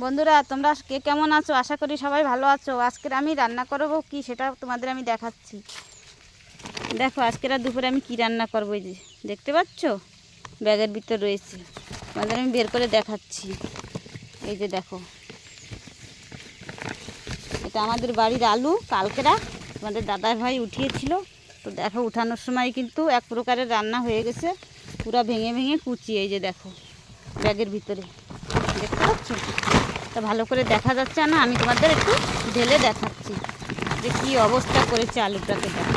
বন্ধুরা তোমরা কে কেমন আছো? আশা করি সবাই ভালো আছো। আজকের আমি রান্না করব কি সেটা তোমাদের আমি দেখাচ্ছি। দেখো আজকের দুপুরে আমি কি রান্না করব, এই যে দেখতে পাচ্ছ ব্যাগের ভিতর রয়েছে, তোমাদের আমি বের করে দেখাচ্ছি। এই যে দেখো, এটা আমাদের বাড়ির আলু, কালকেরা তোমাদের দাদা ভাই উঠিয়েছিল। তো দেখো উঠানোর সময় কিন্তু এক প্রকারের রান্না হয়ে গেছে, পুরো ভেঙে ভেঙে কুচি। এই যে দেখো ব্যাগের ভিতরে দেখতে পাচ্ছ, তা ভালো করে দেখা যাচ্ছে না, আমি তোমাদের একটু ঢেলে দেখাচ্ছি যে কী অবস্থা করেছে আলুটাকে। দেখো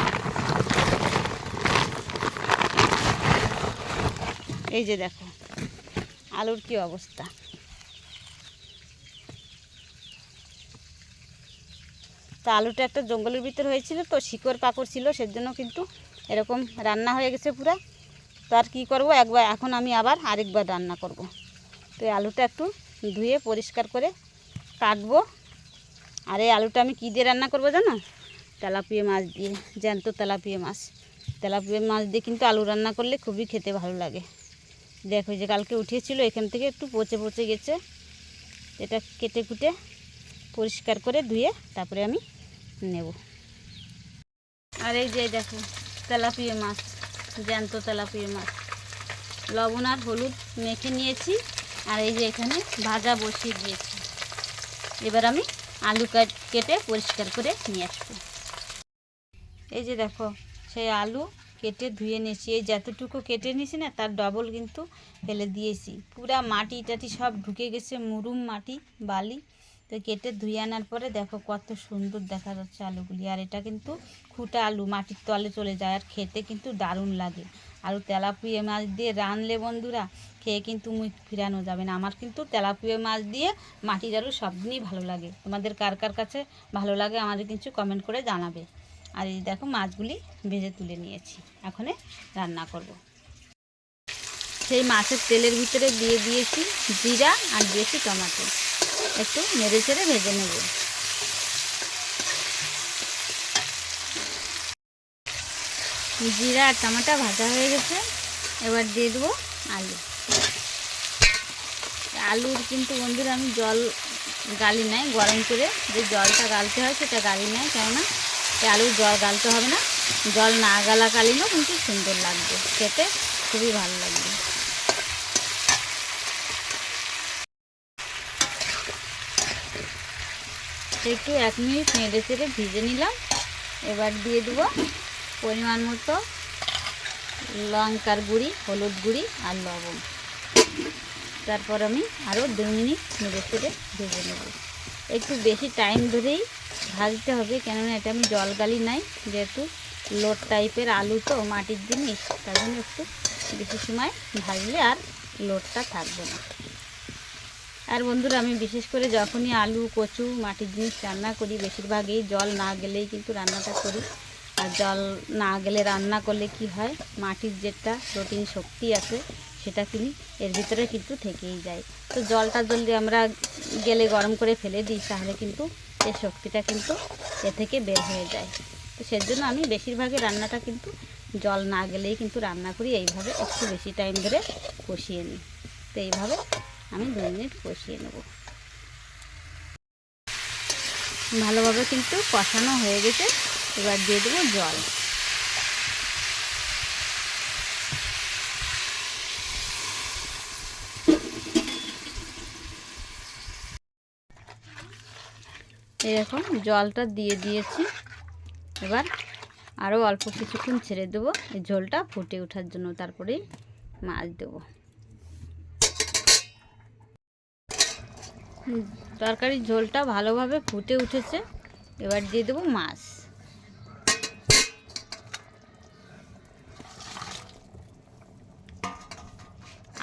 এই যে দেখো আলুর কি অবস্থা। তা আলুটা একটা জঙ্গলের ভিতর হয়েছিল, তো শিকড় পাকড় ছিল, সেজন্য কিন্তু এরকম রান্না হয়ে গেছে পুরা। তো আর কী করবো, এখন আমি আবার আরেকবার রান্না করব। তো এই আলুটা একটু ধুয়ে পরিষ্কার করে কাটবো। আর এই আলুটা আমি কী দিয়ে রান্না করবো জানো? তেলাপিয়া মাছ দিয়ে, জ্যান্ত তেলাপিয়া মাছ। তেলাপিয়া মাছ দিয়ে কিন্তু আলু রান্না করলে খুবই খেতে ভালো লাগে। দেখো যে কালকে উঠিয়েছিল, এখান থেকে একটু পচে পচে গেছে। এটা কেটে কুটে পরিষ্কার করে ধুয়ে তারপরে আমি নেব। আর এই যে দেখো তেলাপিয়া মাছ, জ্যান্ত তেলাপিয়া মাছ, লবণ আর হলুদ মেখে নিয়েছি। আর এই যে এখানে ভাজা বসিয়ে দিয়েছি। এবার আমি আলু কেটে পরিষ্কার করে নিয়ে আসবো। এই যে দেখো সেই আলু কেটে ধুয়ে নিয়েছি। এই যতটুকু কেটে নিয়েছি না, তার ডবল কিন্তু ফেলে দিয়েছি। পুরা মাটি টাটি সব ঢুকে গেছে, মুরুম মাটি বালি। তো কেটে ধুয়ে আনার পরে দেখো কত সুন্দর দেখা যাচ্ছে আলুগুলি। আর এটা কিন্তু খুঁটা আলু, মাটির তলে চলে যায়, আর খেতে কিন্তু দারুণ লাগে। আর তেলাপিয়া মাছ দিয়ে রানলে বন্ধুরা খেয়ে কিন্তু মুখ ফিরানো যাবে না। আমার কিন্তু তেলাপিয়া মাছ দিয়ে মাটির আলু সব দিনই ভালো লাগে। তোমাদের কার কার কাছে ভালো লাগে আমাদের কিছু কমেন্ট করে জানাবে। আর এই দেখো মাছগুলি ভেজে তুলে নিয়েছি, এখন রান্না করব। সেই মাছের তেলের ভিতরে দিয়ে দিয়েছি জিরা আর দিয়েছি টমেটো, একটু নেড়ে চেড়ে ভেজে নেব। জিরা আর টমেটো ভাজা হয়ে গেছে, এবার দিয়ে দেবো আলু। আলুর কিন্তু বন্ধুরা আমি জল গালি নাই, গরম করে যে জলটা গালতে হয় সেটা গালি নাই, কেননা আলুর জল গালতে হবে না। জল না গালাকালীনও কিন্তু সুন্দর লাগবে খেতে, খুবই ভালো লাগবে। একটু 1 মিনিট নেড়ে চেড়ে ভিজে নিলাম। এবার দিয়ে দেবো পরিমাণ মতো লঙ্কার গুঁড়ি, হলুদ গুঁড়ি আর লবণ। তারপর আমি আরও 2 মিনিট নেড়ে চেড়ে ভেজে নেব। একটু বেশি টাইম ধরেই ভাজতে হবে, কেননা এটা আমি জল গালি নাই, যেহেতু লোট টাইপের আলু তো মাটির জিনিস, তার জন্য একটু বেশি সময় ভাজলে আর লোটটা থাকবে না। আর বন্ধুরা আমি বিশেষ করে যখনই আলু কচু মাটির জিনিস রান্না করি, বেশিরভাগই জল না গেলেই কিন্তু রান্নাটা করি। আর জল না গেলে রান্না করলে কি হয়, মাটির যেটা প্রোটিন শক্তি আছে সেটা কিন্তু এর ভিতরে কিন্তু থেকেই যায়। তো জলটা যদি আমরা গেলে গরম করে ফেলে দিই, তাহলে কিন্তু এর শক্তিটা কিন্তু এ থেকে বের হয়ে যায়। তো সেজন্য আমি বেশিরভাগই রান্নাটা কিন্তু জল না গেলেই কিন্তু রান্না করি। এইভাবে একটু বেশি টাইম ধরে কষিয়ে নিই। তো এইভাবে আমি 2 মিনিট কষিয়ে নেব। ভালোভাবে কিন্তু কষানো হয়ে গেছে, এবার দিয়ে দেবো জল। এরকম জলটা দিয়ে দিয়েছি। এবার আরও অল্প কিছুক্ষণ ছেড়ে দেবো এই ঝোলটা ফুটে ওঠার জন্য, তারপরেই মাছ দেবো। তরকারির ঝোলটা ভালোভাবে ফুটে উঠেছে, এবার দিয়ে দেবো মাছ।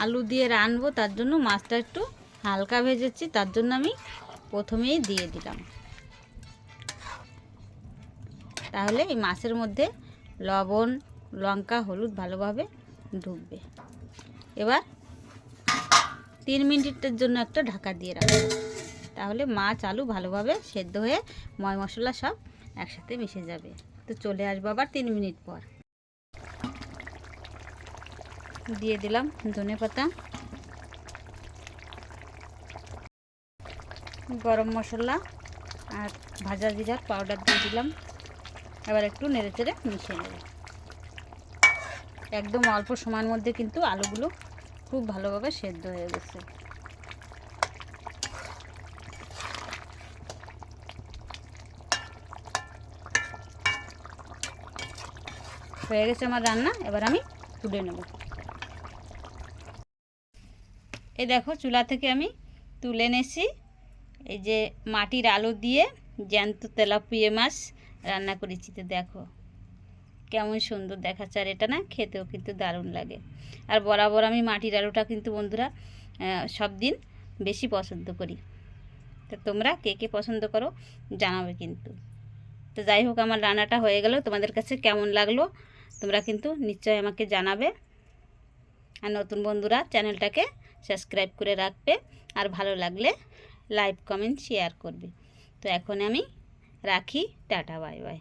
আলু দিয়ে রানবো, তার জন্য মাছটা একটু হালকা ভেজেছি, তার জন্য আমি প্রথমেই দিয়ে দিলাম। তাহলে এই মাছের মধ্যে লবণ লঙ্কা হলুদ ভালোভাবে ঢুকবে। এবার 3 মিনিটের জন্য একটা ঢাকা দিয়ে রাখবো, তাহলে মাছ আলু ভালোভাবে সেদ্ধ হয়ে ময় মশলা সব একসাথে মিশে যাবে। তো চলে আসবো আবার 3 মিনিট পর। দিয়ে দিলাম ধনেপাতা, গরম মশলা আর ভাজা জিরার পাউডার দিয়ে দিলাম। এবার একটু নেড়েচেড়ে মিশিয়ে নেব। একদম অল্প সময়ের মধ্যে কিন্তু আলুগুলো খুব ভালোভাবে সেদ্ধ হয়ে গেছে। হয়ে গেছে আমার রান্না, এবার আমি তুলে নেব। এই দেখো চুলা থেকে আমি তুলে এনেছি। এই যে মাটির আলু দিয়ে জ্যান্ত তেলাপিয়া মাছ রান্না করেছি। তো দেখো কেমন সুন্দর দেখাচ্ছে, আর এটা না খেতেও কিন্তু দারুণ লাগে। আর বরাবর আমি মাটির আলুটা কিন্তু বন্ধুরা সব দিন বেশি পছন্দ করি। তো তোমরা কে কে পছন্দ করো জানাবে কিন্তু। তো যাই হোক, আমার রান্নাটা হয়ে গেল। তোমাদের কাছে কেমন লাগলো তোমরা কিন্তু নিশ্চয়ই আমাকে জানাবে। আর নতুন বন্ধুরা চ্যানেলটাকে সাবস্ক্রাইব করে রাখবে, আর ভালো লাগলে লাইক কমেন্ট শেয়ার করবে। তো এখন আমি রাখি, টাটা বাই বাই।